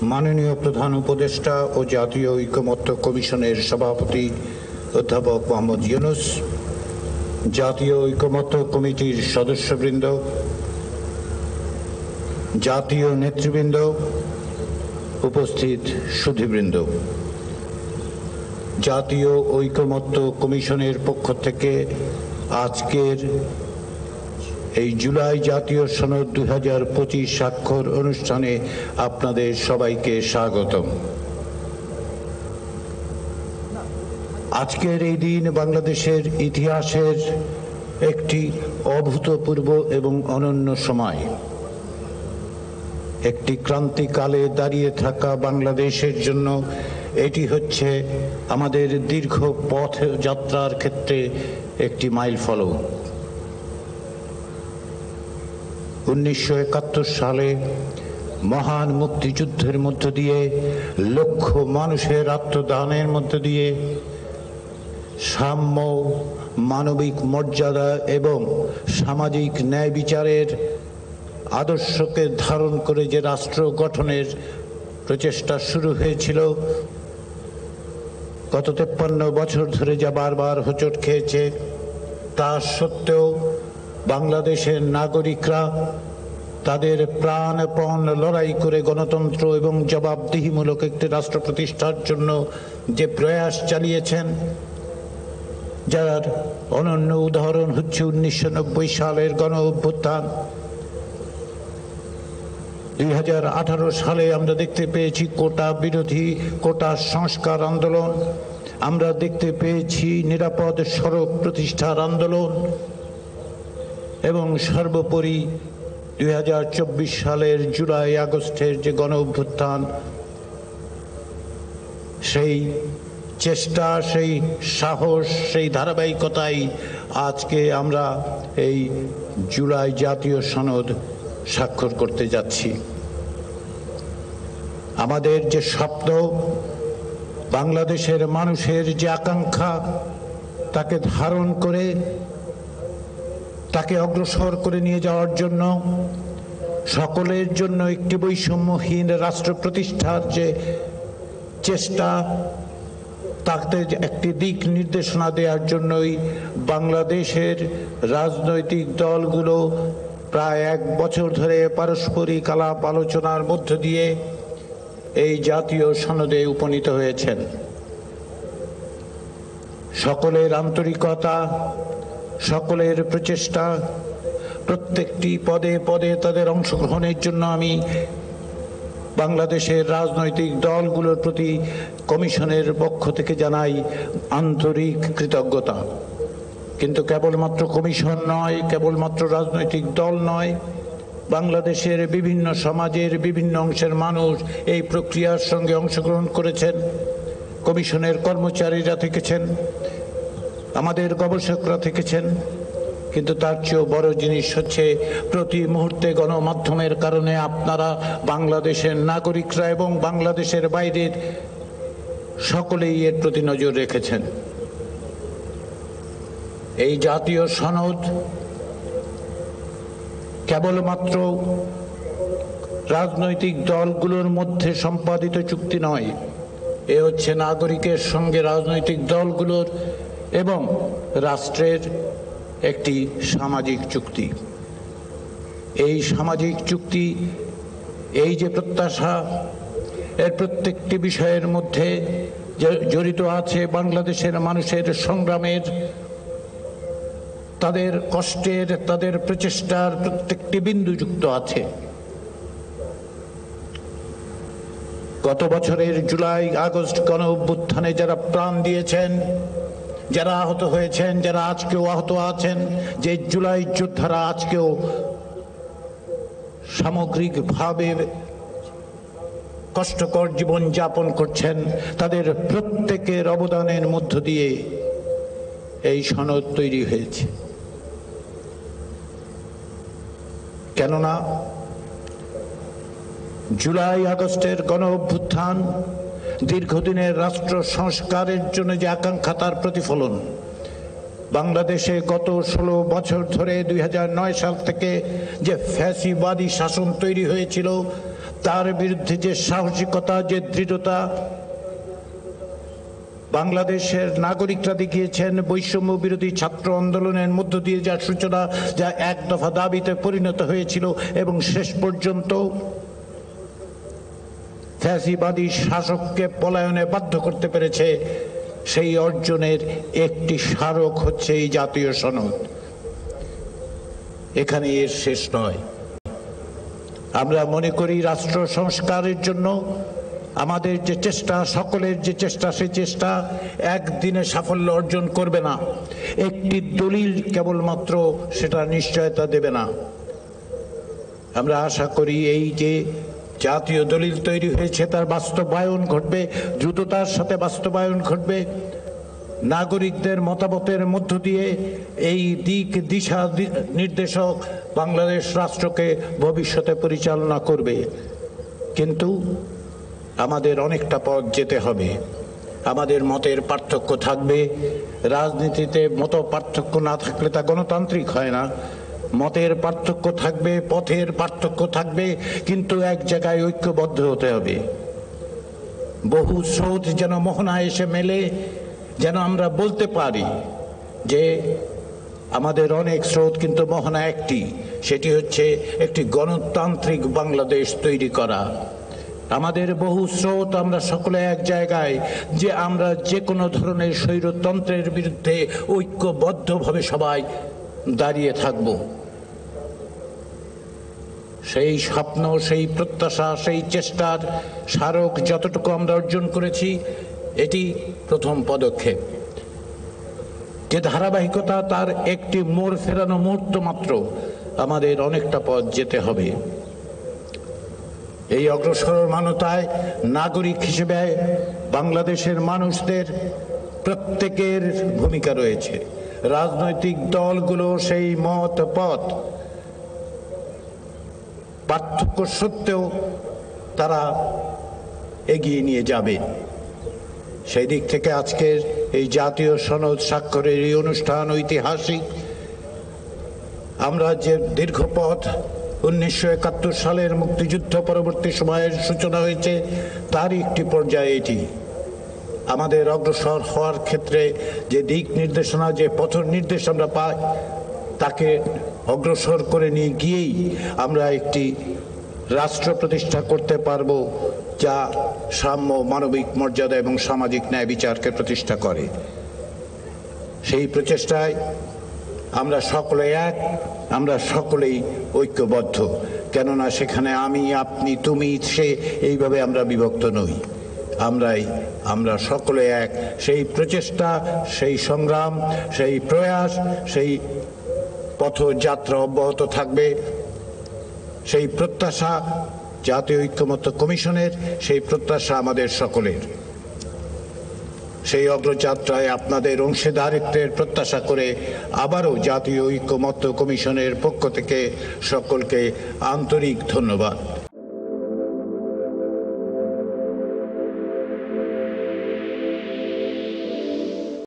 মাননীয় প্রধান উপদেষ্টা ও জাতীয় ঐকমত্য কমিশনের সভাপতি অধ্যাপক মোহাম্মদ ইউনূস, জাতীয় ঐকমত্য কমিটির সদস্যবৃন্দ, জাতীয় নেতৃবৃন্দ, উপস্থিত সুধীবৃন্দ, জাতীয় ঐকমত্য কমিশনের পক্ষ থেকে আজকের এই জুলাই জাতীয় সনদ 2025 স্বাক্ষর অনুষ্ঠানে আপনাদের সবাইকে স্বাগতম। আজকের এই দিন বাংলাদেশের ইতিহাসের একটি অভূতপূর্ব এবং অনন্য সময়। একটি ক্রান্তিকালে দাঁড়িয়ে থাকা বাংলাদেশের জন্য এটি হচ্ছে আমাদের দীর্ঘ পথ যাত্রার ক্ষেত্রে একটি মাইলফলক। 1971 সালে মহান মুক্তিযুদ্ধের মধ্য দিয়ে, লক্ষ মানুষের আত্মদানের মধ্য দিয়ে সাম্য, মানবিক মর্যাদা এবং সামাজিক ন্যায় বিচারের আদর্শকে ধারণ করে যে রাষ্ট্র গঠনের প্রচেষ্টা শুরু হয়েছিল, গত 53 বছর ধরে যা বারবার হোঁচট খেয়েছে, তা সত্ত্বেও বাংলাদেশের নাগরিকরা তাদের প্রাণপণ লড়াই করে গণতন্ত্র এবং জবাবদিহিমূলক একটি রাষ্ট্র প্রতিষ্ঠার জন্য যে প্রয়াস চালিয়েছেন, যার অনন্য উদাহরণ হচ্ছে 1990 সালের গণ অভ্যুত্থান। 2018 সালে আমরা দেখতে পেয়েছি কোটা বিরোধী, কোটা সংস্কার আন্দোলন, আমরা দেখতে পেয়েছি নিরাপদ সড়ক প্রতিষ্ঠার আন্দোলন এবং সর্বোপরি 2024 সালের জুলাই আগস্টের যে গণ অভ্যুত্থান, সেই চেষ্টা, সেই সাহস, সেই ধারাবাহিকতাই আজকে আমরা এই জুলাই জাতীয় সনদ স্বাক্ষর করতে যাচ্ছি। আমাদের যে স্বপ্ন, বাংলাদেশের মানুষের যে আকাঙ্ক্ষা, তাকে ধারণ করে তাকে অগ্রসর করে নিয়ে যাওয়ার জন্য, সকলের জন্য একটি বৈষম্যহীন রাষ্ট্র প্রতিষ্ঠার যে চেষ্টা, তাতে একটি দিক নির্দেশনা দেওয়ার জন্যই বাংলাদেশের রাজনৈতিক দলগুলো প্রায় 1 বছর ধরে পারস্পরিক আলাপ আলোচনার মধ্য দিয়ে এই জাতীয় সনদে উপনীত হয়েছেন। সকলের আন্তরিকতা, সকলের প্রচেষ্টা, প্রত্যেকটি পদে পদে তাদের অংশগ্রহণের জন্য আমি বাংলাদেশের রাজনৈতিক দলগুলোর প্রতি কমিশনের পক্ষ থেকে জানাই আন্তরিক কৃতজ্ঞতা। কিন্তু কেবলমাত্র কমিশন নয়, কেবলমাত্র রাজনৈতিক দল নয়, বাংলাদেশের বিভিন্ন সমাজের বিভিন্ন অংশের মানুষ এই প্রক্রিয়ার সঙ্গে অংশগ্রহণ করেছেন। কমিশনের কর্মচারীরা থেকেছেন, আমাদের গবেষকরা থেকেছেন, কিন্তু তার চেয়েও বড় জিনিস হচ্ছে প্রতি মুহূর্তে গণমাধ্যমের কারণে আপনারা, বাংলাদেশের নাগরিকরা এবং বাংলাদেশের বাইরের সকলেই এর প্রতি নজর রেখেছেন। এই জাতীয় সনদ কেবলমাত্র রাজনৈতিক দলগুলোর মধ্যে সম্পাদিত চুক্তি নয়, এ হচ্ছে নাগরিকের সঙ্গে রাজনৈতিক দলগুলোর এবং রাষ্ট্রের একটি সামাজিক চুক্তি। এই সামাজিক চুক্তি, এই যে প্রত্যাশা, এর প্রত্যেকটি বিষয়ের মধ্যে জড়িত আছে বাংলাদেশের মানুষের সংগ্রামের, তাদের কষ্টের, তাদের প্রচেষ্টার প্রত্যেকটি বিন্দু যুক্ত আছে। গত বছরের জুলাই আগস্ট গণ অভ্যুত্থানে যারা প্রাণ দিয়েছেন, যারা আহত হয়েছেন, যারা আজকেও আহত আছেন, যে জুলাই যোদ্ধারা আজকেও সামগ্রিকভাবে কষ্টকর জীবন যাপন করছেন, তাদের প্রত্যেকের অবদানের মধ্য দিয়ে এই সনদ তৈরি হয়েছে। কেননা জুলাই আগস্টের গণ অভ্যুত্থান দীর্ঘদিনের রাষ্ট্র সংস্কারের জন্য যে আকাঙ্ক্ষা, তার প্রতিফলন। বাংলাদেশে গত 16 বছর ধরে 2009 সাল থেকে যে ফ্যাসিবাদী শাসন তৈরি হয়েছিল, তার বিরুদ্ধে যে সাহসিকতা, যে দৃঢ়তা বাংলাদেশের নাগরিকরা দেখিয়েছেন, বৈষম্য বিরোধী ছাত্র আন্দোলনের মধ্য দিয়ে যা সূচনা, যা এক দফা দাবিতে পরিণত হয়েছিল এবং শেষ পর্যন্ত ফ্যাসিবাদী শাসককে পলায়নে বাধ্য করতে পেরেছে, সেই অর্জনের একটি স্মারক হচ্ছে এই জাতীয় সনদ। এখানে এর শেষ নয়। আমরা মনে করি রাষ্ট্র সংস্কারের জন্য আমাদের যে চেষ্টা, সকলের যে চেষ্টা, সেই চেষ্টা একদিনে সাফল্য অর্জন করবে না। একটি দলিল কেবলমাত্র সেটা নিশ্চয়তা দেবে না। আমরা আশা করি এই যে জাতীয় দলিল তৈরি হয়েছে তার বাস্তবায়ন ঘটবে, দ্রুততার সাথে বাস্তবায়ন ঘটবে। নাগরিকদের মতামতের মধ্য দিয়ে এই দিক দিশা নির্দেশক বাংলাদেশ রাষ্ট্রকে ভবিষ্যতে পরিচালনা করবে। কিন্তু আমাদের অনেকটা পথ যেতে হবে। আমাদের মতের পার্থক্য থাকবে। রাজনীতিতে মত পার্থক্য না থাকলে তা গণতান্ত্রিক হয় না। মতের পার্থক্য থাকবে, পথের পার্থক্য থাকবে, কিন্তু এক জায়গায় ঐক্যবদ্ধ হতে হবে। বহু স্রোত যেন মোহনায় এসে মেলে, যেন আমরা বলতে পারি যে আমাদের অনেক স্রোত, কিন্তু মোহনা একটি, সেটি হচ্ছে একটি গণতান্ত্রিক বাংলাদেশ তৈরি করা। আমাদের বহু স্রোত, আমরা সকলে এক জায়গায় যে আমরা যে কোনো ধরনের স্বৈরতন্ত্রের বিরুদ্ধে ঐক্যবদ্ধভাবে সবাই দাঁড়িয়ে থাকব। সেই স্বপ্ন, সেই প্রত্যাশা, সেই চেষ্টার স্মারক যতটুকু আমরা অর্জন করেছি, এটি প্রথম পদক্ষেপ। যে ধারাবাহিকতা, তার একটি মোড় ফেরানো মুহূর্ত মাত্র। আমাদের অনেকটা পথ যেতে হবে। এই অগ্রসরমানতায় নাগরিক হিসেবে বাংলাদেশের মানুষদের প্রত্যেকের ভূমিকা রয়েছে। রাজনৈতিক দলগুলো সেই মত পথ পার্থক্য সত্ত্বেও তারা এগিয়ে নিয়ে যাবে। সেই দিক থেকে আজকের এই জাতীয় সনদ স্বাক্ষরের এই অনুষ্ঠান ঐতিহাসিক। আমরা যে দীর্ঘ পথ 1971 সালের মুক্তিযুদ্ধ পরবর্তী সময়ের সূচনা হয়েছে, তার একটি পর্যায়ে এটি। আমাদের অগ্রসর হওয়ার ক্ষেত্রে যে দিক নির্দেশনা, যে পথ নির্দেশ আমরা পাই, তাকে অগ্রসর করে নিয়ে গিয়েই আমরা একটি রাষ্ট্র প্রতিষ্ঠা করতে পারব যা সাম্য, মানবিক মর্যাদা এবং সামাজিক ন্যায় বিচারকে প্রতিষ্ঠা করে। সেই প্রচেষ্টায় আমরা সকলে এক, আমরা সকলেই ঐক্যবদ্ধ। কেননা সেখানে আমি, আপনি, তুমি, সে এইভাবে আমরা বিভক্ত নই। আমরা সকলে এক। সেই প্রচেষ্টা, সেই সংগ্রাম, সেই প্রয়াস, সেই পথযাত্রা অব্যাহত থাকবে। সেই প্রত্যাশা জাতীয় ঐক্যমত্য কমিশনের, সেই প্রত্যাশা আমাদের সকলের। সেই অগ্রযাত্রায় আপনাদের অংশীদারিত্বের প্রত্যাশা করে আবারও জাতীয় ঐক্যমত্য কমিশনের পক্ষ থেকে সকলকে আন্তরিক ধন্যবাদ।